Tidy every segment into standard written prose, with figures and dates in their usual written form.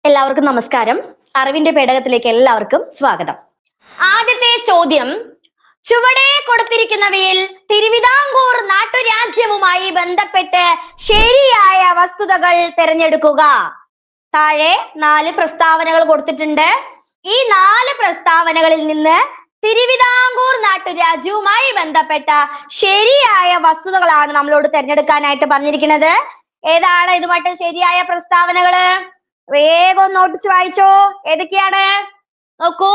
എല്ലാവർക്കും നമസ്കാരം. അറിവിന്റെ പേടകത്തിലേക്ക് എല്ലാവർക്കും സ്വാഗതം. ആദ്യത്തെ ചോദ്യം, ചുവടെ കൊടുത്തിരിക്കുന്നവയിൽ തിരുവിതാംകൂർ നാട്ടുരാജ്യവുമായി ബന്ധപ്പെട്ട് ശരിയായ വസ്തുതകൾ തിരഞ്ഞെടുക്കുക. താഴെ 4 പ്രസ്താവനകൾ കൊടുത്തിട്ടുണ്ട്. ഈ 4 പ്രസ്താവനകളിൽ നിന്ന് തിരുവിതാംകൂർ നാട്ടുരാജ്യവുമായി ബന്ധപ്പെട്ട ശരിയായ വസ്തുതകളാണ് നമ്മളോട് തിരഞ്ഞെടുക്കാനായിട്ട് പറഞ്ഞിരിക്കുന്നത്. ഏതാണ് ഇതുമായിട്ട് ശരിയായ പ്രസ്താവനകള്? വേഗം നോട്ടിച്ച് വായിച്ചോ. ഏതൊക്കെയാണ് നോക്കൂ.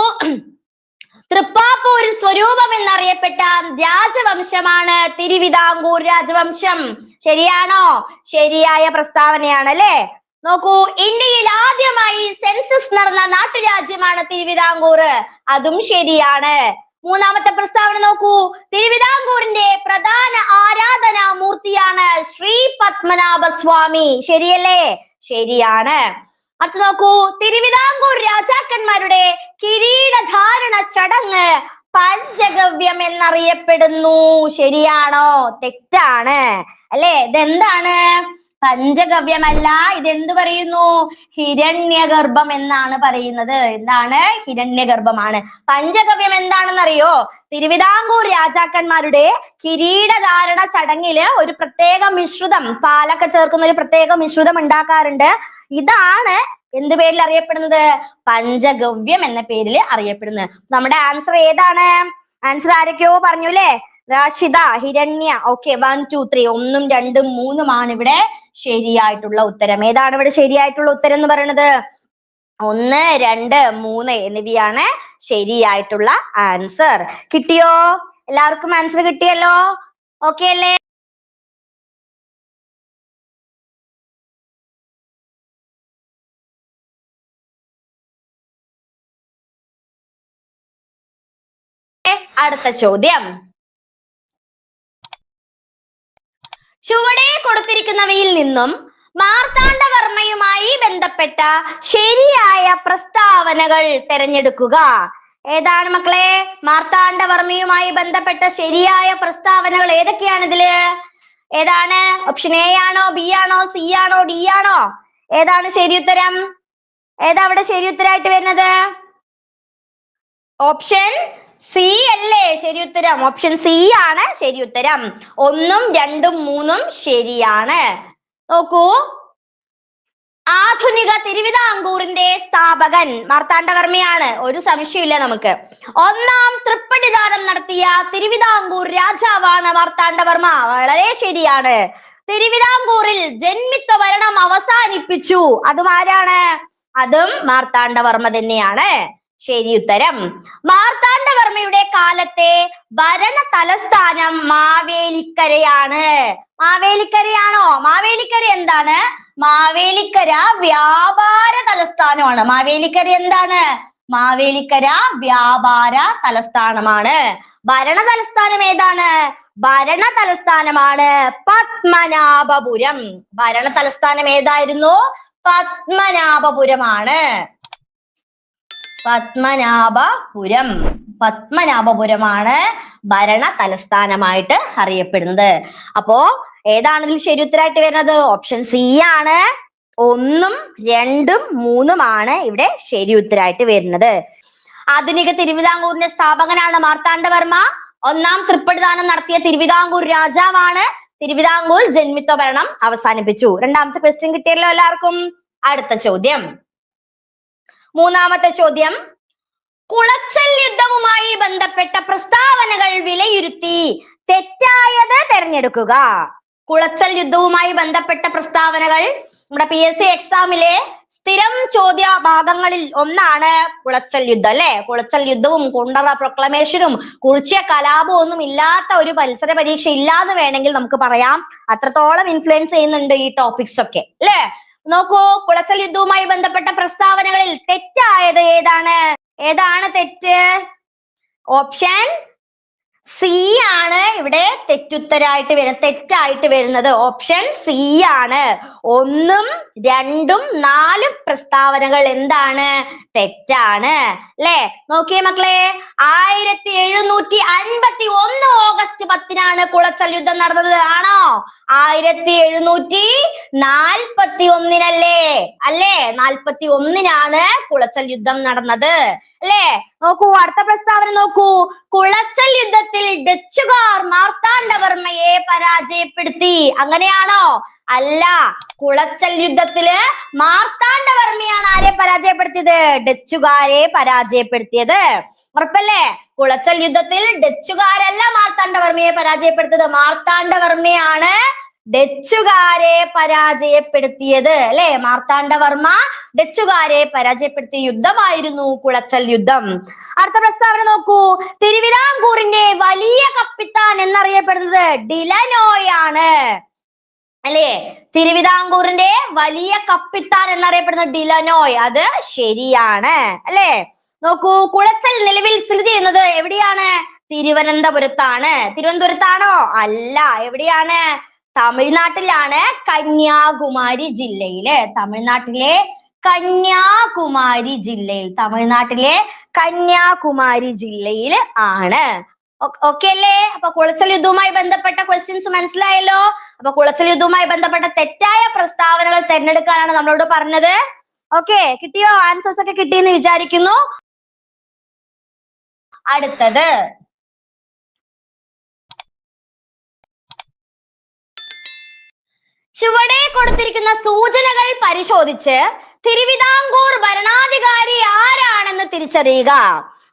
തൃപ്പാപ്പൂർ സ്വരൂപം എന്നറിയപ്പെട്ട രാജവംശമാണ് തിരുവിതാംകൂർ രാജവംശം. ശരിയാണോ? ശരിയായ പ്രസ്താവനയാണ് അല്ലേ? നോക്കൂ, ഇന്ത്യയിൽ ആദ്യമായി സെൻസസ് നടന്ന നാട്ടുരാജ്യമാണ് തിരുവിതാംകൂർ. അതും ശരിയാണ്. മൂന്നാമത്തെ പ്രസ്താവന നോക്കൂ. തിരുവിതാംകൂറിന്റെ പ്രധാന ആരാധനാ മൂർത്തിയാണ് ശ്രീ പത്മനാഭ സ്വാമി. ശരിയല്ലേ? ശരിയാണ്. അടുത്ത നോക്കൂ, തിരുവിതാംകൂർ രാജാക്കന്മാരുടെ കിരീടധാരണ ചടങ്ങ് പഞ്ചഗവ്യം എന്നറിയപ്പെടുന്നു. ശരിയാണോ? തെറ്റാണ് അല്ലേ? ഇതെന്താണ്? പഞ്ചഗവ്യമല്ല. ഇതെന്ത് പറയുന്നു? ഹിരണ്യഗർഭം എന്നാണ് പറയുന്നത്. എന്താണ്? ഹിരണ്യഗർഭമാണ്. പഞ്ചഗവ്യം എന്താണെന്നറിയോ? തിരുവിതാംകൂർ രാജാക്കന്മാരുടെ കിരീടധാരണ ചടങ്ങില് ഒരു പ്രത്യേക മിശ്രിതം, പാലൊക്കെ ചേർക്കുന്ന ഒരു പ്രത്യേക മിശ്രിതം ഉണ്ടാക്കാറുണ്ട്. ഇതാണ് എന്ത് പേരിൽ അറിയപ്പെടുന്നത്? പഞ്ചഗവ്യം എന്ന പേരിൽ അറിയപ്പെടുന്നത്. നമ്മുടെ ആൻസർ ഏതാണ്? ആൻസർ ആരൊക്കെയോ പറഞ്ഞു അല്ലേ? രാഷിത, ഹിരണ്യ. ഓക്കെ, 1 2 3 1 2 3 ഇവിടെ ശരിയായിട്ടുള്ള ഉത്തരം. ഏതാണ് ഇവിടെ ശരിയായിട്ടുള്ള ഉത്തരം എന്ന് പറയുന്നത്? 1 2 3 എന്നിവയാണ് ശരിയായിട്ടുള്ള ആൻസർ. കിട്ടിയോ? എല്ലാവർക്കും ആൻസർ കിട്ടിയല്ലോ? ഓക്കെ അല്ലേ? അടുത്ത ചോദ്യം, ചുവടെ കൊടുത്തിരിക്കുന്നവയിൽ നിന്നും മാർത്താണ്ഡവർമ്മയുമായി ബന്ധപ്പെട്ട ശരിയായ പ്രസ്താവനകൾ തിരഞ്ഞെടുക്കുക. ഏതാണ് മക്കളെ മാർത്താണ്ഡവർമ്മയുമായി ബന്ധപ്പെട്ട ശരിയായ പ്രസ്താവനകൾ? ഏതൊക്കെയാണ് ഇതില്? ഏതാണ്? ഓപ്ഷൻ എ ആണോ, ബി ആണോ, സി ആണോ, ഡി ആണോ? ഏതാണ് ശരി ഉത്തരം? ഏതാ അവിടെ ശരി ഉത്തരമായിട്ട് വരുന്നത്? ഓപ്ഷൻ സി അല്ലേ ശരി ഉത്തരം? ഓപ്ഷൻ സി ആണ് ശരി ഉത്തരം. 1 2 3 ശരിയാണ്. നോക്കൂ, ആധുനിക തിരുവിതാംകൂറിന്റെ സ്ഥാപകൻ മാർത്താണ്ഡവർമ്മയാണ്. ഒരു സംശയമില്ല നമുക്ക്. 1ാം തൃപ്പടിദാനം നടത്തിയ തിരുവിതാംകൂർ രാജാവാണ് മാർത്താണ്ഡവർമ്മ. വളരെ ശരിയാണ്. തിരുവിതാംകൂറിൽ ജന്മിത്വ ഭരണം അവസാനിപ്പിച്ചു. അതും ആരാണ്? അതും മാർത്താണ്ഡവർമ്മ തന്നെയാണ്. ശരി ഉത്തരം. മാർത്താണ്ഡവർമ്മയുടെ കാലത്തെ ഭരണ തലസ്ഥാനം മാവേലിക്കരയാണ്. മാവേലിക്കരയാണോ? മാവേലിക്കര എന്താണ്? മാവേലിക്കര വ്യാപാര തലസ്ഥാനമാണ്. മാവേലിക്കര എന്താണ്? മാവേലിക്കര വ്യാപാര തലസ്ഥാനമാണ്. ഭരണ തലസ്ഥാനം ഏതാണ്? ഭരണ തലസ്ഥാനമാണ് പത്മനാഭപുരം. ഭരണ തലസ്ഥാനം ഏതായിരുന്നു? പത്മനാഭപുരമാണ്. പത്മനാഭപുരം. പത്മനാഭപുരമാണ് ഭരണ തലസ്ഥാനമായിട്ട് അറിയപ്പെടുന്നത്. അപ്പോ ഏതാണ് ഇതിൽ ശരി ഉത്തരമായിട്ട് വരുന്നത്? ഓപ്ഷൻ സി ആണ്. 1 2 3 ഇവിടെ ശരി ഉത്തരമായിട്ട് വരുന്നത്. ആധുനിക തിരുവിതാംകൂറിന്റെ സ്ഥാപകനാണ് മാർത്താണ്ഡവർമ്മ. 1ാം തൃപ്പടിദാനം നടത്തിയ തിരുവിതാംകൂർ രാജാവാണ്. തിരുവിതാംകൂർ ജന്മിത്വ ഭരണം അവസാനിപ്പിച്ചു. രണ്ടാമത്തെ ക്വസ്റ്റ്യൻ കിട്ടിയല്ലോ എല്ലാവർക്കും. അടുത്ത ചോദ്യം, മൂന്നാമത്തെ ചോദ്യം, കുളച്ചൽ യുദ്ധവുമായി ബന്ധപ്പെട്ട പ്രസ്താവനകൾ വിലയിരുത്തി തെറ്റായത് തിരഞ്ഞെടുക്കുക. കുളച്ചൽ യുദ്ധവുമായി ബന്ധപ്പെട്ട പ്രസ്താവനകൾ നമ്മുടെ PSC എക്സാമിലെ സ്ഥിരം ചോദ്യ ഭാഗങ്ങളിൽ ഒന്നാണ് കുളച്ചൽ യുദ്ധം അല്ലെ? കുളച്ചൽ യുദ്ധവും കുണ്ടറ പ്രൊക്ലമേഷനും കുറിച്യ കലാപവും ഒന്നും ഇല്ലാത്ത ഒരു മത്സര പരീക്ഷ ഇല്ലാന്ന് വേണമെങ്കിൽ നമുക്ക് പറയാം. അത്രത്തോളം ഇൻഫ്ലുവൻസ് ചെയ്യുന്നുണ്ട് ഈ ടോപ്പിക്സ് ഒക്കെ അല്ലെ? നോക്കൂ, കുളച്ചൽ യുദ്ധവുമായി ബന്ധപ്പെട്ട പ്രസ്താവനകളിൽ തെറ്റായത് ഏതാണ്? ഏതാണ് തെറ്റ്? ഓപ്ഷൻ സി ആണ് ഇവിടെ തെറ്റായിട്ട് വരുന്നത്. ഓപ്ഷൻ സി ആണ്. 1ഉം 2ഉം 4ഉം പ്രസ്താവനകൾ എന്താണ്? തെറ്റാണ്. അല്ലെ? നോക്കിയേ മക്കളെ, 1751 ഓഗസ്റ്റ് 10-നാണ് കുളച്ചൽ യുദ്ധം നടന്നത്. ആണോ? 1741-നല്ലേ? അല്ലേ? 41-നാണ് കുളച്ചൽ യുദ്ധം നടന്നത്. അല്ലേ? നോക്കൂ, അടുത്ത പ്രസ്താവന നോക്കൂ. കുളച്ചൽ യുദ്ധത്തിൽ ഡച്ചുകാർ മാർത്താണ്ഡവർമ്മയെ പരാജയപ്പെടുത്തി. അങ്ങനെയാണോ? അല്ല. കുളച്ചൽ യുദ്ധത്തില് മാർത്താണ്ഡവർമ്മയാണ് ആരെ പരാജയപ്പെടുത്തിയത്? ഡച്ചുകാരെ പരാജയപ്പെടുത്തിയത്. ഉറപ്പല്ലേ? കുളച്ചൽ യുദ്ധത്തിൽ ഡച്ചുകാരല്ല മാർത്താണ്ഡവർമ്മയെ പരാജയപ്പെടുത്തിയത്. മാർത്താണ്ഡവർമ്മയാണ് ഡച്ചുകാരെ പരാജയപ്പെടുത്തിയത്. അല്ലെ? മാർത്താണ്ഡവർമ്മ ഡച്ചുകാരെ പരാജയപ്പെടുത്തിയ യുദ്ധമായിരുന്നു കുളച്ചൽ യുദ്ധം. അടുത്ത പ്രസ്താവന നോക്കൂ. തിരുവിതാംകൂറിന്റെ വലിയ കപ്പിത്താൻ എന്നറിയപ്പെടുന്നത് ഡിലനോയ് ആണ്. അല്ലേ? തിരുവിതാംകൂറിന്റെ വലിയ കപ്പിത്താൻ എന്നറിയപ്പെടുന്നത് ഡിലനോയ്. അത് ശരിയാണ്. അല്ലേ? നോക്കൂ, കുളച്ചൽ നിലവിൽ സ്ഥിതി ചെയ്യുന്നത് എവിടെയാണ്? തിരുവനന്തപുരത്താണ്. തിരുവനന്തപുരത്താണോ? അല്ല. എവിടെയാണ്? തമിഴ്നാട്ടിലാണ്. കന്യാകുമാരി ജില്ലയില്. തമിഴ്നാട്ടിലെ കന്യാകുമാരി ജില്ലയിൽ ആണ്. ഓക്കെ അല്ലേ? അപ്പൊ കുളച്ചൽ യുദ്ധവുമായി ബന്ധപ്പെട്ട ക്വസ്റ്റ്യൻസ് മനസ്സിലായല്ലോ. അപ്പൊ കുളച്ചൽ യുദ്ധവുമായി ബന്ധപ്പെട്ട തെറ്റായ പ്രസ്താവനകൾ തിരഞ്ഞെടുക്കാനാണ് നമ്മളോട് പറഞ്ഞത്. ഓക്കെ, കിട്ടിയോ? ആൻസേഴ്സ് ഒക്കെ കിട്ടിയെന്ന് വിചാരിക്കുന്നു. അടുത്തത്, ചുവടെ കൊടുത്തിരിക്കുന്ന സൂചനകൾ പരിശോധിച്ച് തിരുവിതാംകൂർ ഭരണാധികാരി ആരാണെന്ന് തിരിച്ചറിയുക.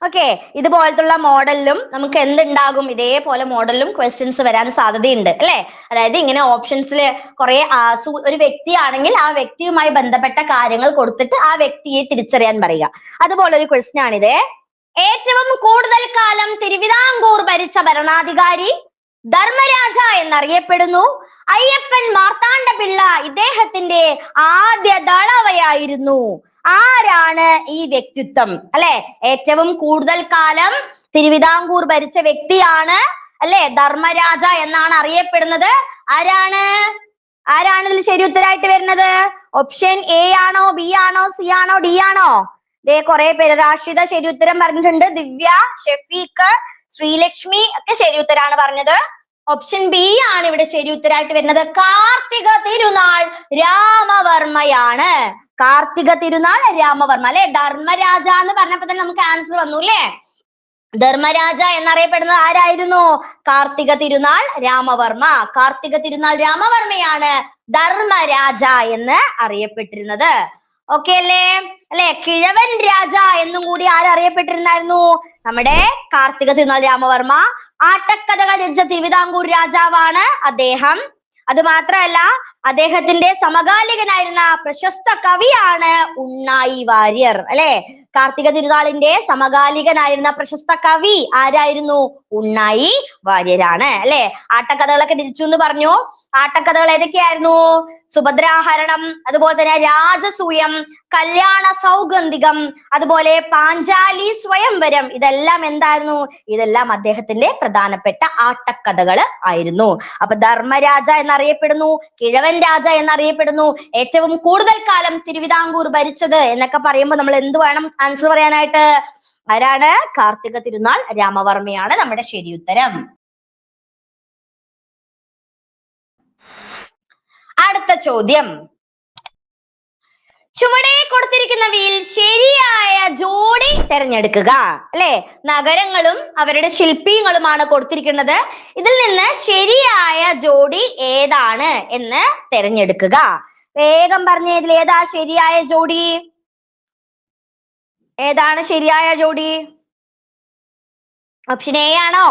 ഓക്കെ, ഇതുപോലത്തുള്ള മോഡലിലും നമുക്ക് എന്തുണ്ടാകും? ഇതേപോലെ മോഡലിലും ക്വസ്റ്റ്യൻസ് വരാൻ സാധ്യതയുണ്ട്. അല്ലെ? അതായത് ഇങ്ങനെ ഓപ്ഷൻസിൽ കുറെ ഒരു വ്യക്തിയാണെങ്കിൽ ആ വ്യക്തിയുമായി ബന്ധപ്പെട്ട കാര്യങ്ങൾ കൊടുത്തിട്ട് ആ വ്യക്തിയെ തിരിച്ചറിയാൻ പറയുക. അതുപോലെ ഒരു ക്വസ്റ്റ്യൻ ആണിത്. ഏറ്റവും കൂടുതൽ കാലം തിരുവിതാംകൂർ ഭരിച്ച ഭരണാധികാരി ധർമ്മരാജ എന്നറിയപ്പെടുന്നു. അയ്യപ്പൻ മാർത്താണ്ഡപിള്ള ഇദ്ദേഹത്തിന്റെ ആദ്യ ദളവയായിരുന്നു. ആരാണ് ഈ വ്യക്തിത്വം? അല്ലെ? ഏറ്റവും കൂടുതൽ കാലം തിരുവിതാംകൂർ ഭരിച്ച വ്യക്തിയാണ്, അല്ലെ? ധർമ്മരാജ എന്നാണ് അറിയപ്പെടുന്നത്. ആരാണ് ഇതിൽ ശരി ഉത്തരായിട്ട് വരുന്നത്? ഓപ്ഷൻ എ ആണോ, ബി ആണോ, സി ആണോ, ഡി ആണോ? ദേ കുറെ പേര് രാഷിദ ശരി ഉത്തരം പറഞ്ഞിട്ടുണ്ട്. ദിവ്യ, ഷെഫീഖ്, ശ്രീലക്ഷ്മി ഒക്കെ ശരി ഉത്തരാണ് പറഞ്ഞത്. ഓപ്ഷൻ ബി ആണ് ഇവിടെ ശരി ഉത്തരായിട്ട് വരുന്നത്. കാർത്തിക തിരുനാൾ രാമവർമ്മയാണ്. കാർത്തിക തിരുനാൾ രാമവർമ്മ. അല്ലെ? ധർമ്മരാജ എന്ന് പറഞ്ഞപ്പോ തന്നെ നമുക്ക് ആൻസർ വന്നു. അല്ലേ? ധർമ്മരാജ എന്നറിയപ്പെടുന്നത് ആരായിരുന്നു? കാർത്തിക തിരുനാൾ രാമവർമ്മ. കാർത്തിക തിരുനാൾ രാമവർമ്മയാണ് ധർമ്മരാജ എന്ന് അറിയപ്പെട്ടിരുന്നത്. ഓക്കെ അല്ലേ? അല്ലെ? കിഴവൻ രാജ എന്നും കൂടി ആരറിയപ്പെട്ടിരുന്നായിരുന്നു? നമ്മുടെ കാർത്തിക തിരുനാൾ രാമവർമ്മ. ആട്ടക്കഥകൾ രചിച്ച തിരുവിതാംകൂർ രാജാവാണ് അദ്ദേഹം. അത് മാത്രമല്ല, അദ്ദേഹത്തിന്റെ സമകാലികനായിരുന്ന പ്രശസ്ത കവിയാണ് ഉണ്ണായി വാര്യർ. അല്ലെ? കാർത്തിക തിരുനാളിന്റെ സമകാലികനായിരുന്ന പ്രശസ്ത കവി ആരായിരുന്നു? ഉണ്ണായി വാര്യരാണ്. അല്ലെ? ആട്ടക്കഥകളൊക്കെ രചിച്ചു എന്ന് പറഞ്ഞു. ആട്ടക്കഥകൾ ഏതൊക്കെയായിരുന്നു? സുഭദ്രാഹരണം, അതുപോലെ തന്നെ രാജസൂയം, കല്യാണ സൗഗന്ധികം, അതുപോലെ പാഞ്ചാലി സ്വയംവരം. ഇതെല്ലാം എന്തായിരുന്നു? ഇതെല്ലാം അദ്ദേഹത്തിന്റെ പ്രധാനപ്പെട്ട ആട്ടക്കഥകൾ ആയിരുന്നു. അപ്പൊ ധർമ്മരാജ എന്നറിയപ്പെടുന്നു, കിഴവൻ രാജ എന്നറിയപ്പെടുന്നു, ഏറ്റവും കൂടുതൽ കാലം തിരുവിതാംകൂർ ഭരിച്ചത് എന്നൊക്കെ പറയുമ്പോൾ നമ്മൾ എന്ത് വേണം ആൻസർ പറയാനായിട്ട്? ആരാണ്? കാർത്തിക തിരുനാൾ രാമവർമ്മയാണ് നമ്മുടെ ശരി ഉത്തരം. അടുത്ത ചോദ്യം, ചുവടെ കൊടുത്തിരിക്കുന്നവയിൽ ശരിയായ ജോഡി തിരഞ്ഞെടുക്കുക. അല്ലെ? നഗരങ്ങളും അവരുടെ ശില്പികളുമാണ് കൊടുത്തിരിക്കുന്നത്. ഇതിൽ നിന്ന് ശരിയായ ജോഡി ഏതാണ് എന്ന് തിരഞ്ഞെടുക്കുക. വേഗം പറഞ്ഞേ, ഇതിൽ ഏതാ ശരിയായ ജോഡി? ഏതാണ് ശരിയായ ജോഡി? ഓപ്ഷൻ എ ആണോ?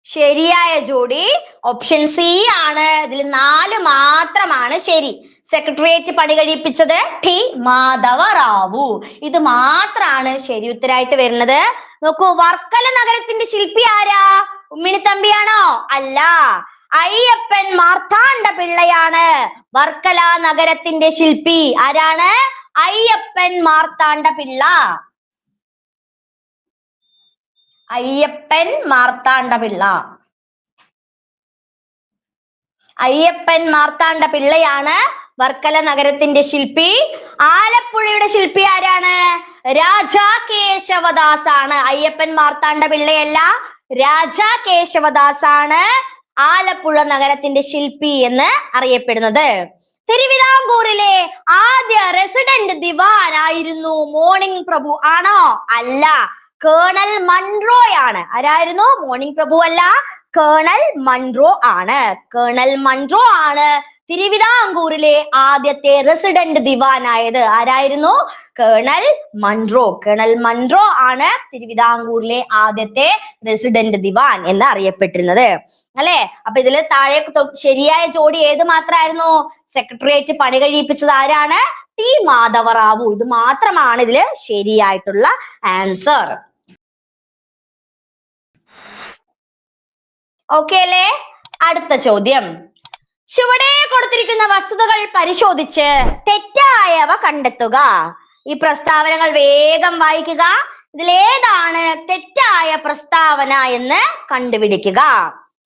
ശരിയായ ജോഡി ഓപ്ഷൻ സി ആണ്. ഇതിൽ 4 മാത്രമാണ് ശരി. സെക്രട്ടേറിയറ്റ് പണി കഴിപ്പിച്ചത് ടി മാധവറാവു. ഇത് മാത്രാണ് ശരി ഉത്തരായിട്ട് വരുന്നത്. നോക്കൂ, വർക്കല നഗരത്തിന്റെ ശില്പി ആരാ? ഉമ്മിണിത്തമ്പിയാണോ? അല്ല, അയ്യപ്പൻ മാർത്താണ്ഡ പിള്ളയാണ് വർക്കല നഗരത്തിന്റെ ശില്പി. ആരാണ്? അയ്യപ്പൻ മാർത്താണ്ഡ പിള്ള. അയ്യപ്പൻ മാർത്താണ്ഡപിള്ള. അയ്യപ്പൻ മാർത്താണ്ഡപിള്ളയാണ് വർക്കല നഗരത്തിന്റെ ശില്പി. ആലപ്പുഴയുടെ ശില്പി ആരാണ്? രാജാ കേശവദാസ് ആണ്. അയ്യപ്പൻ മാർത്താണ്ഡപിള്ളയല്ല, രാജാ കേശവദാസ് ആണ് ആലപ്പുഴ നഗരത്തിന്റെ ശില്പി എന്ന് അറിയപ്പെടുന്നത്. തിരുവിതാംകൂറിലെ ആദ്യ റെസിഡന്റ് ദിവാൻ ആയിരുന്നു മോർണിംഗ് പ്രഭു ആണോ? അല്ല, കേണൽ മൺറോയാണ്. ആരായിരുന്നു? മോർണിംഗ് പ്രഭു അല്ല, കേണൽ മൺറോ ആണ്. കേണൽ മൺറോ ആണ് തിരുവിതാംകൂറിലെ ആദ്യത്തെ റെസിഡന്റ് ദിവാനായത്. ആരായിരുന്നു? Colonel Munro. കേണൽ മൺറോ ആണ് തിരുവിതാംകൂറിലെ ആദ്യത്തെ റെസിഡന്റ് ദിവാൻ എന്ന് അറിയപ്പെട്ടിരുന്നത്. അല്ലെ? അപ്പൊ ഇതില് താഴെ ശരിയായ ജോഡി ഏത് മാത്രമായിരുന്നു? സെക്രട്ടേറിയറ്റ് പണി കഴിപ്പിച്ചത് ആരാണ്? ടി മാധവറാവു. ഇത് മാത്രമാണ് ഇതില് ശരിയായിട്ടുള്ള ആൻസർ. ഓക്കെ അല്ലേ? അടുത്ത ചോദ്യം. ചുവടെ കൊടുത്തിരിക്കുന്ന വസ്തുതകൾ പരിശോധിച്ച് തെറ്റായവ കണ്ടെത്തുക. ഈ പ്രസ്താവനകൾ വേഗം വായിക്കുക. ഇതിലേതാണ് തെറ്റായ പ്രസ്താവന എന്ന് കണ്ടുപിടിക്കുക.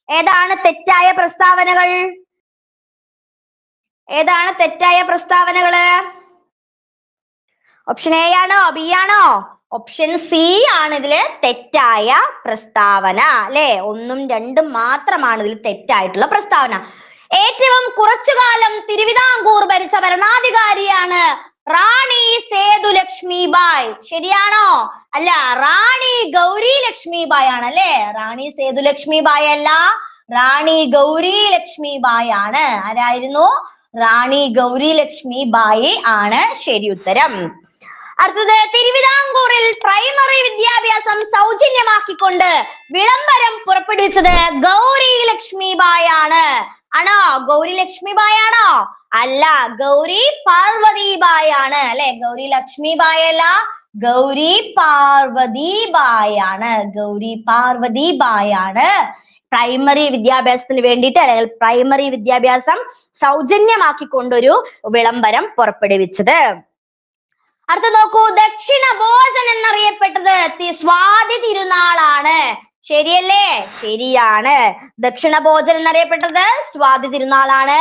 ഏതാണ് തെറ്റായ പ്രസ്താവനകൾ? ഏതാണ് തെറ്റായ പ്രസ്താവനകള്? ഓപ്ഷൻ എ ആണോ ബി ആണോ? ഓപ്ഷൻ സി ആണ് ഇതില് തെറ്റായ പ്രസ്താവന. അല്ലെ? 1ഉം 2ഉം മാത്രമാണ് ഇതിൽ തെറ്റായിട്ടുള്ള പ്രസ്താവന. ഏറ്റവും കുറച്ചുകാലം തിരുവിതാംകൂർ ഭരിച്ച ഭരണാധികാരിയാണ് റാണി സേതു ലക്ഷ്മിബായ്. ശരിയാണോ? അല്ല, റാണി ഗൗരി ലക്ഷ്മിബായ് ആണ്. അല്ലെ? റാണി സേതു ലക്ഷ്മിബായ് അല്ല, റാണി ഗൗരി ലക്ഷ്മിബായ് ആണ്. ആരായിരുന്നു? റാണി ഗൗരി ലക്ഷ്മിബായി ആണ് ശരി ഉത്തരം. അടുത്തത്, തിരുവിതാംകൂറിൽ പ്രൈമറി വിദ്യാഭ്യാസം സൗജന്യമാക്കിക്കൊണ്ട് വിളംബരം പുറപ്പെടുവിച്ചത് ഗൗരി ലക്ഷ്മിബായ് ആണ്. ആണോ? ഗൗരി ലക്ഷ്മിബായ് ആണോ? അല്ല, ഗൗരി പാർവതിബായ് ആണ്. അല്ലെ? ഗൗരി ലക്ഷ്മിബായ് അല്ല, ഗൗരി പാർവതിബായ് ആണ്. ഗൗരി പാർവതിബായ് ആണ് പ്രൈമറി വിദ്യാഭ്യാസത്തിന് വേണ്ടിയിട്ട്, അല്ലെങ്കിൽ പ്രൈമറി വിദ്യാഭ്യാസം സൗജന്യമാക്കിക്കൊണ്ടൊരു വിളംബരം പുറപ്പെടുവിച്ചത്. അടുത്ത നോക്കൂ, ദക്ഷിണ ഭോജൻ എന്നറിയപ്പെട്ടത് സ്വാതി തിരുനാളാണ്. ശരിയല്ലേ? ശരിയാണ്. ദക്ഷിണ ഭോജൻ എന്നറിയപ്പെട്ടത് സ്വാതി തിരുനാളാണ്.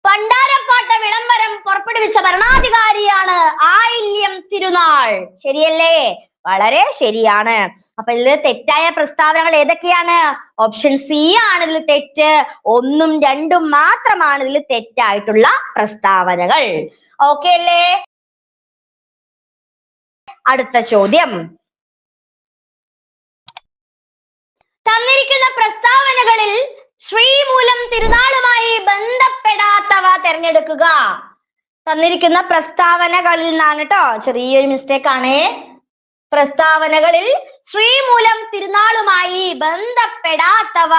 പണ്ടാരപ്പാട്ട വിളംബരം പുറപ്പെടുവിച്ച ഭരണാധികാരിയാണ് ആയില്യം തിരുനാൾ. ശരിയല്ലേ? വളരെ ശരിയാണ്. അപ്പൊ ഇതിൽ തെറ്റായ പ്രസ്താവനകൾ ഏതൊക്കെയാണ്? ഓപ്ഷൻ സി ആണ് ഇതിൽ തെറ്റ്. 1ഉം 2ഉം മാത്രമാണ് ഇതിൽ തെറ്റായിട്ടുള്ള പ്രസ്താവനകൾ. ഓക്കെ അല്ലേ? അടുത്ത ചോദ്യം. തന്നിരിക്കുന്ന പ്രസ്താവനകളിൽ ശ്രീമൂലം തിരുനാളുമായി ബന്ധപ്പെടാത്തവ തിരഞ്ഞെടുക്കുക. തന്നിരിക്കുന്ന പ്രസ്താവനകളിൽ നിന്നാണ് കേട്ടോ, ചെറിയൊരു മിസ്റ്റേക്ക് ആണ്. പ്രസ്താവനകളിൽ ശ്രീമൂലം തിരുനാളുമായി ബന്ധപ്പെടാത്തവ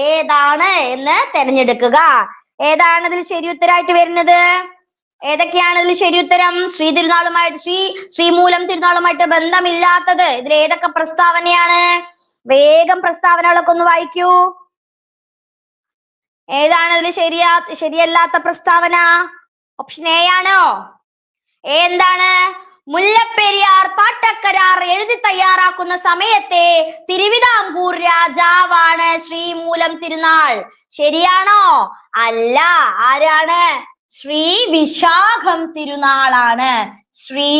ഏതാണ് എന്ന് തിരഞ്ഞെടുക്കുക. ഏതാണ് ഇതിൽ ശരി ഉത്തരമായിട്ട് വരുന്നത്? ഏതൊക്കെയാണ് ഇതിൽ ശരി ഉത്തരം? ശ്രീമൂലം തിരുനാളുമായിട്ട് ബന്ധമില്ലാത്തത് ഇതിൽ ഏതൊക്കെ പ്രസ്താവനയാണ്? വേഗം പ്രസ്താവനകളൊക്കെ ഒന്ന് വായിക്കൂ. ഏതാണ് ഇതിൽ ശരിയല്ലാത്ത പ്രസ്താവന? ഓപ്ഷൻ എ ആണോ? എ എന്താണ്? മുല്ലപ്പെരിയാർ പാട്ടക്കരാർ എഴുതി തയ്യാറാക്കുന്ന സമയത്തെ തിരുവിതാംകൂർ രാജാവാണ് ശ്രീമൂലം തിരുനാൾ. ശരിയാണോ? അല്ല, ആരാണ്? ശ്രീ വിശാഖം തിരുനാളാണ്. ശ്രീ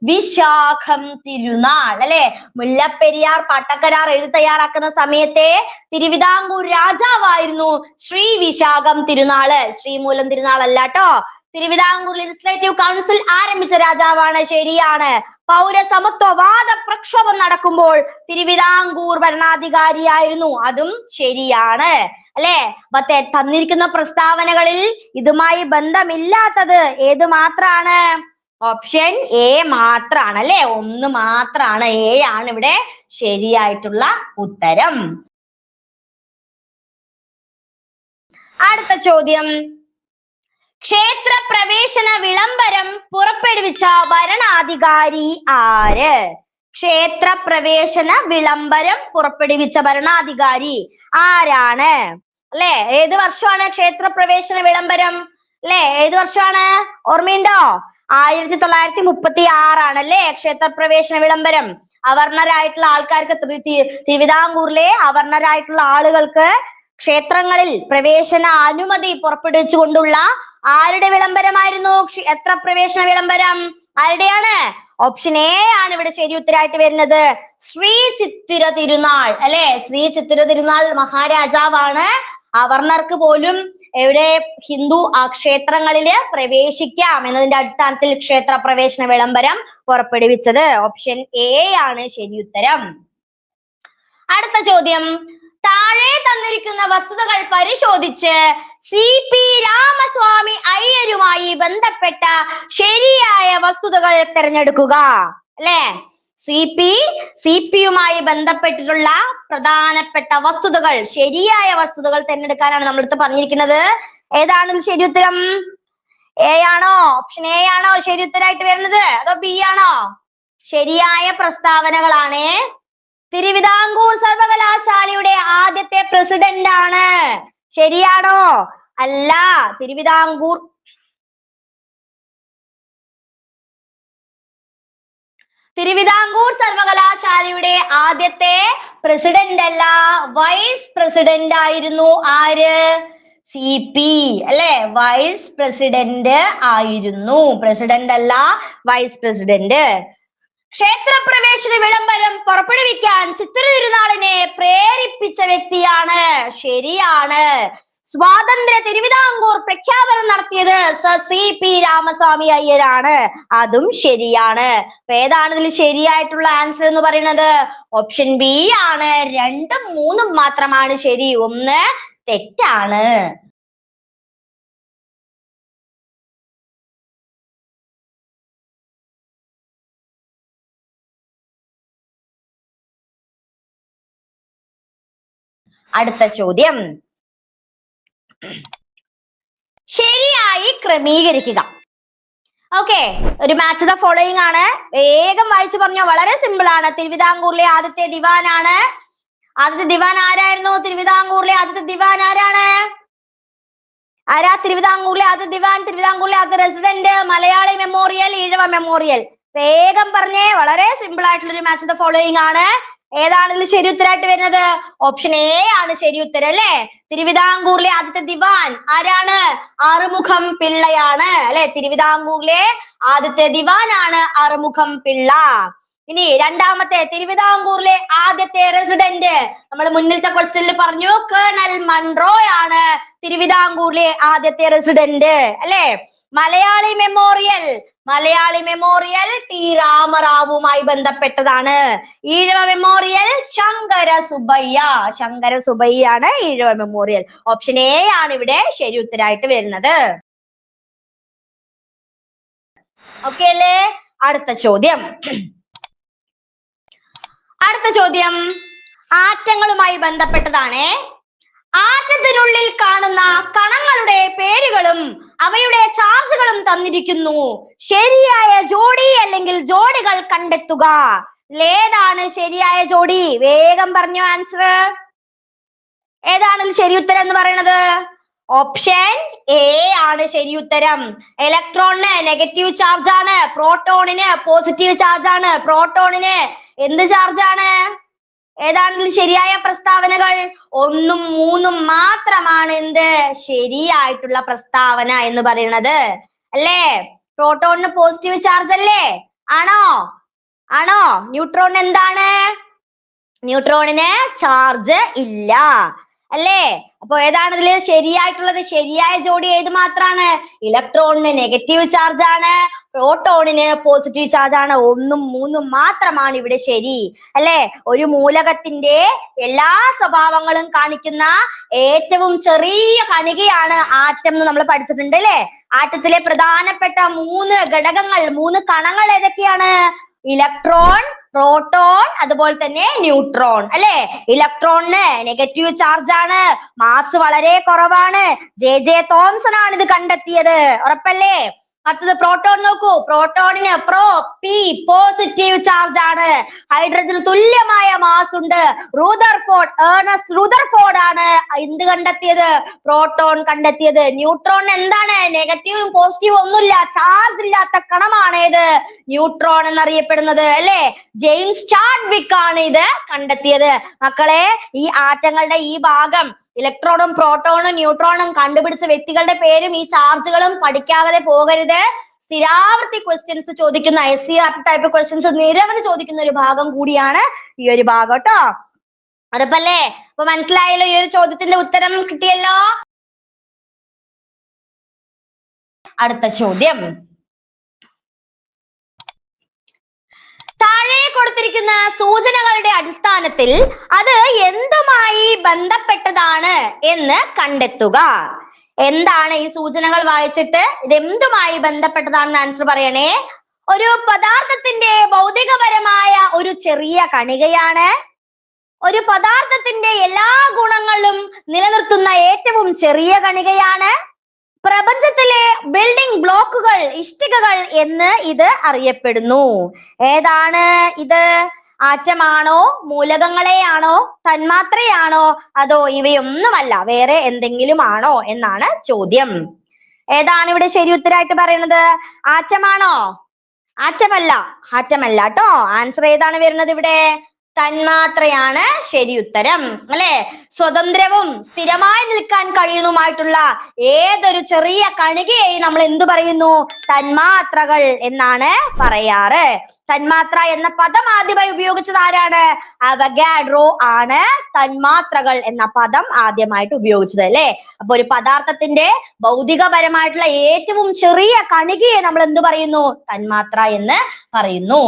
വിശാഖം തിരുനാൾ. അല്ലെ? മുല്ലപ്പെരിയാർ പാട്ടക്കരാർ എഴുതി തയ്യാറാക്കുന്ന സമയത്തെ തിരുവിതാംകൂർ രാജാവായിരുന്നു ശ്രീ വിശാഖം തിരുനാള്. ശ്രീമൂലം തിരുനാൾ അല്ലാട്ടോ. തിരുവിതാംകൂർ ലെജിസ്ലേറ്റീവ് കൗൺസിൽ ആരംഭിച്ച രാജാവാണ്. ശരിയാണ്. പൗരസമത്വവാദ പ്രക്ഷോഭം നടക്കുമ്പോൾ തിരുവിതാംകൂർ ഭരണാധികാരിയായിരുന്നു. അതും ശരിയാണ്. അല്ലെ? അപ്പൊ തന്നിരിക്കുന്ന പ്രസ്താവനകളിൽ ഇതുമായി ബന്ധമില്ലാത്തത് ഏത് മാത്രാണ്? ഓപ്ഷൻ എ മാത്രാണ്. അല്ലെ? 1 മാത്രാണ്. എ ആണ് ഇവിടെ ശരിയായിട്ടുള്ള ഉത്തരം. അടുത്ത ചോദ്യം. ക്ഷേത്ര പ്രവേശന വിളംബരം പുറപ്പെടുവിച്ച ഭരണാധികാരി ആര്? ക്ഷേത്ര പ്രവേശന വിളംബരം പുറപ്പെടുവിച്ച ഭരണാധികാരി ആരാണ്? അല്ലെ? ഏത് വർഷമാണ് ക്ഷേത്ര പ്രവേശന വിളംബരം? അല്ലെ? ഏത് വർഷമാണ്? ഓർമ്മയുണ്ടോ? 1936 ആണ് അല്ലേ ക്ഷേത്ര പ്രവേശന വിളംബരം. അവർണരായിട്ടുള്ള ആൾക്കാർക്ക് തിരുവിതാംകൂറിലെ അവർണരായിട്ടുള്ള ആളുകൾക്ക് ക്ഷേത്രങ്ങളിൽ പ്രവേശന അനുമതി പുറപ്പെടുവിച്ചുകൊണ്ടുള്ള ആരുടെ വിളംബരമായിരുന്നു? എത്ര പ്രവേശന വിളംബരം? ആരുടെയാണ്? ഓപ്ഷൻ എ ആണ് ഇവിടെ ശരി ഉത്തരമായിട്ട് വരുന്നത്. ശ്രീ ചിത്തിര തിരുനാൾ അല്ലെ? ശ്രീ ചിത്തിര തിരുനാൾ മഹാരാജാവാണ് അവർണർക്ക് പോലും എവിടെ ഹിന്ദു ക്ഷേത്രങ്ങളില് പ്രവേശിക്കാം എന്നതിന്റെ അടിസ്ഥാനത്തിൽ ക്ഷേത്ര പ്രവേശന വിളംബരം പുറപ്പെടുവിച്ചത്. ഓപ്ഷൻ എ ആണ് ശരി ഉത്തരം. അടുത്ത ചോദ്യം, താഴെ തന്നിരിക്കുന്ന വസ്തുതകൾ പരിശോധിച്ച് CP രാമസ്വാമി അയ്യരുമായി ബന്ധപ്പെട്ട ശരിയായ വസ്തുതകൾ തിരഞ്ഞെടുക്കുക. അല്ലെ? CPയുമായി ബന്ധപ്പെട്ടിട്ടുള്ള പ്രധാനപ്പെട്ട വസ്തുതകൾ, ശരിയായ വസ്തുതകൾ തിരഞ്ഞെടുക്കാനാണ് നമ്മളടുത്ത് പറഞ്ഞിരിക്കുന്നത്. ഏതാണ് ശരി ഉത്തരം? എ ആണോ? ഓപ്ഷൻ എ ആണോ ശരി ഉത്തരമായിട്ട് വരുന്നത്? അതോ ബി ആണോ? ശരിയായ പ്രസ്താവനകളാണ്. തിരുവിതാംകൂർ സർവകലാശാലയുടെ ആദ്യത്തെ പ്രസിഡന്റ് ആണ്. ശരിയാണോ? അല്ല. തിരുവിതാംകൂർ സർവകലാശാലയുടെ ആദ്യത്തെ പ്രസിഡന്റ് അല്ല, വൈസ് പ്രസിഡന്റ് ആയിരുന്നു. ആര്? CP അല്ലെ? വൈസ് പ്രസിഡന്റ് ആയിരുന്നു. പ്രസിഡന്റ് അല്ല, വൈസ് പ്രസിഡന്റ്. ക്ഷേത്രപ്രവേശന വിളംബരം പുറപ്പെടുവിക്കാൻ ചിത്തിര തിരുനാളിനെ പ്രേരിപ്പിച്ച വ്യക്തിയാണ്. ശരിയാണ്. സ്വാതന്ത്ര്യ തിരുവിതാംകൂർ പ്രഖ്യാപനം നടത്തിയത് സർ CP രാമസ്വാമി അയ്യരാണ്. അതും ശരിയാണ്. അപ്പൊ ഏതാണ് ഇതിൽ ശരിയായിട്ടുള്ള ആൻസർ എന്ന് പറയുന്നത്? ഓപ്ഷൻ ബി ആണ്. 2ഉം 3ഉം മാത്രമാണ് ശരി, 1 തെറ്റാണ്. അടുത്ത ചോദ്യം, ശരിയായി ക്രമീകരിക്കുക. ഓക്കെ, ഒരു മാച്ച് ദ ഫോളോയിങ് ആണ്. വേഗം വായിച്ചു പറഞ്ഞോ, വളരെ സിമ്പിൾ ആണ്. തിരുവിതാംകൂറിലെ ആദ്യത്തെ ദിവാനാണ്. ആദ്യത്തെ ദിവാൻ ആരായിരുന്നു? തിരുവിതാംകൂറിലെ ആദ്യത്തെ ദിവാൻ ആരാണ്? ആരാ തിരുവിതാംകൂറിലെ ആദ്യ ദിവാൻ? തിരുവിതാംകൂറിലെ ആദ്യ resident? Malayali memorial, Ezhava memorial? വേഗം പറഞ്ഞേ, വളരെ സിമ്പിൾ ആയിട്ടുള്ള ഒരു മാച്ച് ദ ഫോളോയിങ് ആണ്. ഏതാണ് ഇതിൽ ശരി ഉത്തരമായിട്ട് വരുന്നത്? ഓപ്ഷൻ എ ആണ് ശരി ഉത്തരം അല്ലെ? തിരുവിതാംകൂറിലെ ആദ്യത്തെ ദിവാൻ ആരാണ്? ആറുമുഖം പിള്ളയാണ് അല്ലെ? തിരുവിതാംകൂറിലെ ആദ്യത്തെ ദിവാനാണ് ആറുമുഖം പിള്ള. ഇനി രണ്ടാമത്തെ, തിരുവിതാംകൂറിലെ ആദ്യത്തെ റെസിഡന്റ് നമ്മൾ മുന്നിലത്തെ ക്വസ്റ്റ്യനിൽ പറഞ്ഞു, കേണൽ മൺറോ ആണ് തിരുവിതാംകൂറിലെ ആദ്യത്തെ റെസിഡന്റ് അല്ലെ? മലയാളി മെമ്മോറിയൽ ടി രാമറാവുമായി ബന്ധപ്പെട്ടതാണ്. ഈഴവ മെമ്മോറിയൽ ശങ്കര സുബയ്യാണ് ഈഴവ മെമ്മോറിയൽ. ഓപ്ഷൻ എ ആണ് ഇവിടെ ശരി ഉത്തരമായിട്ട് വരുന്നത്. ഓക്കെ അല്ലേ? അടുത്ത ചോദ്യം ആറ്റങ്ങളുമായി ബന്ധപ്പെട്ടതാണ്. ആറ്റത്തിനുള്ളിൽ കാണുന്ന കണങ്ങളുടെ പേരുകളും അവയുടെ ചാർജുകളും തന്നിരിക്കുന്നു. ശരിയായ ജോഡി അല്ലെങ്കിൽ ജോഡികൾ കണ്ടെത്തുക. ഏതാണ് ശരിയായ ജോഡി? വേഗം പറഞ്ഞോ ആൻസർ. ഏതാണ് ശരി ഉത്തരം എന്ന് പറയുന്നത്? ഓപ്ഷൻ എ ആണ് ശരി ഉത്തരം. ഇലക്ട്രോണിന് നെഗറ്റീവ് ചാർജ് ആണ്, പ്രോട്ടോണിന് പോസിറ്റീവ് ചാർജ് ആണ്. പ്രോട്ടോണിന് എന്ത് ചാർജ് ആണ്? ഏതാണ് ഇതിൽ ശരിയായ പ്രസ്താവനകൾ? 1ഉം 3ഉം മാത്രമാണ് എന്ത് ശരിയായിട്ടുള്ള പ്രസ്താവന എന്ന് പറയുന്നത് അല്ലേ? പ്രോട്ടോണിന് പോസിറ്റീവ് ചാർജ് അല്ലേ? ആണോ? ന്യൂട്രോണിന് എന്താണ്? ന്യൂട്രോണിന് ചാർജ് ഇല്ല അല്ലേ? അപ്പൊ ഏതാണ് ഇതിൽ ശരിയായിട്ടുള്ളത്? ശരിയായ ജോഡി ഏത് മാത്രാണ്? ഇലക്ട്രോണിന് നെഗറ്റീവ് ചാർജ് ആണ്, പ്രോട്ടോണിന് പോസിറ്റീവ് ചാർജ് ആണ്. 1ഉം 3ഉം മാത്രമാണ് ഇവിടെ ശരി അല്ലെ? ഒരു മൂലകത്തിന്റെ എല്ലാ സ്വഭാവങ്ങളും കാണിക്കുന്ന ഏറ്റവും ചെറിയ കണികയാണ് ആറ്റം എന്ന് നമ്മൾ പഠിച്ചിട്ടുണ്ട് അല്ലെ? ആറ്റത്തിലെ പ്രധാനപ്പെട്ട 3 ഘടകങ്ങൾ, 3 കണങ്ങൾ ഏതൊക്കെയാണ്? ഇലക്ട്രോൺ, പ്രോട്ടോൺ, അതുപോലെ തന്നെ ന്യൂട്രോൺ അല്ലെ? ഇലക്ട്രോണിന് നെഗറ്റീവ് ചാർജ് ആണ്, മാസ് വളരെ കുറവാണ്. ജെ തോംസൺ ആണ് ഇത് കണ്ടെത്തിയത്. ഉറപ്പല്ലേ? അടുത്തത് പ്രോട്ടോൺ നോക്കൂ. പ്രോട്ടോണിന് പി പോസിറ്റീവ് ചാർജ് ആണ്. ഹൈഡ്രജന് തുല്യമായ മാസ് ഉണ്ട്. ഏർണസ്റ്റ് റുദർഫോർഡ് ആണ് എന്ത് കണ്ടെത്തിയത്? പ്രോട്ടോൺ കണ്ടെത്തിയത്. ന്യൂട്രോൺ എന്താണ്? നെഗറ്റീവും പോസിറ്റീവും ഒന്നുമില്ല, ചാർജ് ഇല്ലാത്ത കണമാണ് ഏത്? ന്യൂട്രോൺ എന്നറിയപ്പെടുന്നത് അല്ലെ? ജെയിംസ് ചാഡ്വിക് ആണ് ഇത് കണ്ടെത്തിയത്. മക്കളെ, ഈ ആറ്റങ്ങളുടെ ഈ ഭാഗം ഇലക്ട്രോണും പ്രോട്ടോണും ന്യൂട്രോണും കണ്ടുപിടിച്ച വ്യക്തികളുടെ പേരും ഈ ചാർജുകളും പഠിക്കാതെ പോകരുത്. സ്ഥിരാവർത്തി ക്വസ്റ്റ്യൻസ് ചോദിക്കുന്ന SCERT ടൈപ്പ് ക്വസ്റ്റ്യൻസ് നിരവധി ചോദിക്കുന്ന ഒരു ഭാഗം കൂടിയാണ് ഈ ഒരു ഭാഗം ട്ടോ. ഉറപ്പല്ലേ? അപ്പൊ മനസ്സിലായല്ലോ? ഈ ഒരു ചോദ്യത്തിന്റെ ഉത്തരം കിട്ടിയല്ലോ. അടുത്ത ചോദ്യം, താഴെ കൊടുത്തിരിക്കുന്ന സൂചനകളുടെ അടിസ്ഥാനത്തിൽ അത് എന്തുമായി ബന്ധപ്പെട്ടതാണ് എന്ന് കണ്ടെത്തുക. എന്താണ് ഈ സൂചനകൾ വായിച്ചിട്ട് ഇത് എന്തുമായി ബന്ധപ്പെട്ടതാണെന്ന് ആൻസർ പറയണേ. ഒരു പദാർത്ഥത്തിന്റെ ഭൗതികപരമായ ഒരു ചെറിയ കണികയാണ്. ഒരു പദാർത്ഥത്തിന്റെ എല്ലാ ഗുണങ്ങളും നിലനിർത്തുന്ന ഏറ്റവും ചെറിയ കണികയാണ്. പ്രപഞ്ചത്തിലെ ബിൽഡിംഗ് ബ്ലോക്കുകൾ, ഇഷ്ടികകൾ എന്ന് ഇത് അറിയപ്പെടുന്നു. ഏതാണ് ഇത്? ആറ്റമാണോ, മൂലകങ്ങളെയാണോ, തന്മാത്രയാണോ, അതോ ഇവയൊന്നുമല്ല വേറെ എന്തെങ്കിലും ആണോ എന്നാണ് ചോദ്യം. ഏതാണ് ഇവിടെ ശരി ഉത്തരമായിട്ട് പറയുന്നത്? ആറ്റമാണോ? ആറ്റമല്ല ട്ടോ. ആൻസർ ഏതാണ് വരുന്നത് ഇവിടെ? തന്മാത്രയാണ് ശരി ഉത്തരം അല്ലെ? സ്വതന്ത്രവും സ്ഥിരമായി നിൽക്കാൻ കഴിയുന്നതുമായിട്ടുള്ള ഏതൊരു ചെറിയ കണികയെയും നമ്മൾ എന്ത് പറയുന്നു? തന്മാത്രകൾ എന്നാണ് പറയാറ്. തന്മാത്ര എന്ന പദം ആദ്യമായി ഉപയോഗിച്ചത് ആരാണ്? അവഗാഡ്രോ ആണ് തന്മാത്രകൾ എന്ന പദം ആദ്യമായിട്ട് ഉപയോഗിച്ചത് അല്ലെ? അപ്പൊ ഒരു പദാർത്ഥത്തിന്റെ ഭൗതികപരമായിട്ടുള്ള ഏറ്റവും ചെറിയ കണികയെ നമ്മൾ എന്ത് പറയുന്നു? തന്മാത്ര എന്ന് പറയുന്നു.